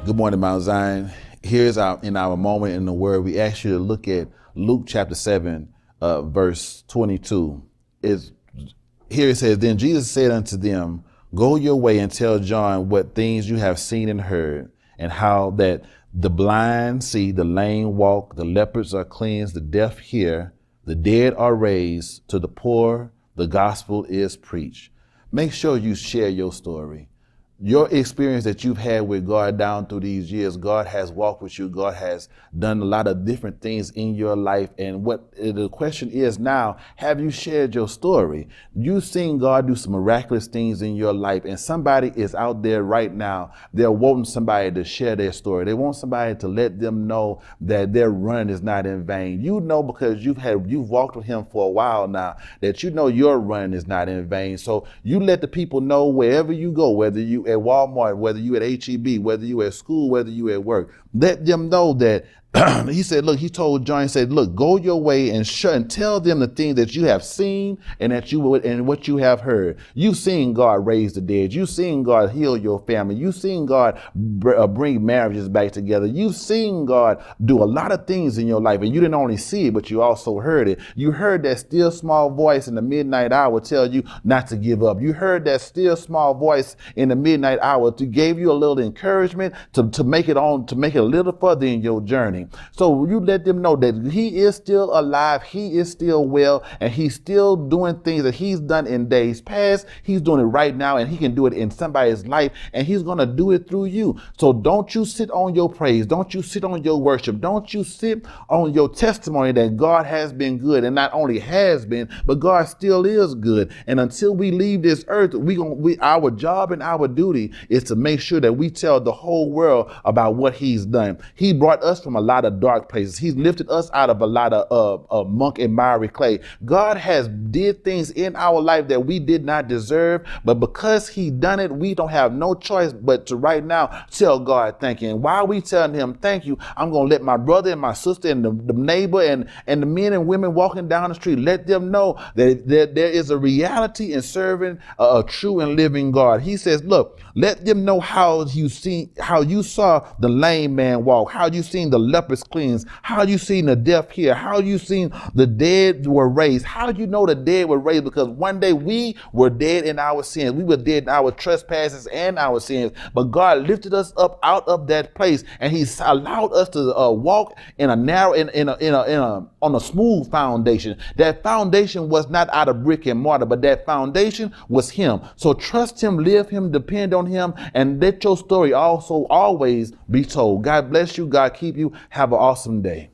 Good morning, Mount Zion. Here's in our moment in the Word. We ask you to look at Luke chapter 7, verse 22. Here it says, "Then Jesus said unto them, Go your way and tell John what things you have seen and heard, and how that the blind see, the lame walk, the lepers are cleansed, the deaf hear, the dead are raised, to the poor the gospel is preached." Make sure you share your story. Your experience that you've had with God down through these years, God has walked with you. God has done a lot of different things in your life. And what the question is now, have you shared your story? You've seen God do some miraculous things in your life, and somebody is out there right now. They're wanting somebody to share their story. They want somebody to let them know that their run is not in vain. You know, because you've walked with Him for a while now, that you know your run is not in vain. So you let the people know wherever you go, whether you at Walmart, whether you at HEB, whether you at school, whether you at work, let them know that he said, look, he told John, he said, look, go your way and tell them the things that you have seen and what you have heard. You've seen God raise the dead. You've seen God heal your family. You've seen God bring marriages back together. You've seen God do a lot of things in your life, and you didn't only see it, but you also heard it. You heard that still small voice in the midnight hour tell you not to give up. You heard that still small voice in the midnight hour to give you a little encouragement to make it a little further in your journey. So you let them know that He is still alive, He is still well, and He's still doing things that He's done in days past. He's doing it right now, and He can do it in somebody's life, and He's going to do it through you. So don't you sit on your praise. Don't you sit on your worship. Don't you sit on your testimony that God has been good, and not only has been, but God still is good. And until we leave this earth, our job and our duty is to make sure that we tell the whole world about what He's done. He brought us from a lot of dark places. He's lifted us out of a lot of muck and miry clay. God has did things in our life that we did not deserve, but because He done it, we don't have no choice but to right now tell God thank you. And while we telling Him thank you, I'm going to let my brother and my sister and the neighbor and the men and women walking down the street, let them know that there is a reality in serving a true and living God. He says, look, let them know how you saw the lame man walk, how you seen the lepers cleansed, how you seen the deaf hear, how you seen the dead were raised. How do you know the dead were raised? Because one day we were dead in our sins. We were dead in our trespasses and our sins, but God lifted us up out of that place, and He's allowed us to walk in a narrow, on a smooth foundation. That foundation was not out of brick and mortar, but that foundation was Him. So trust Him, live Him, depend on Him, and let your story also always be told. God bless you. God keep you. Have an awesome day.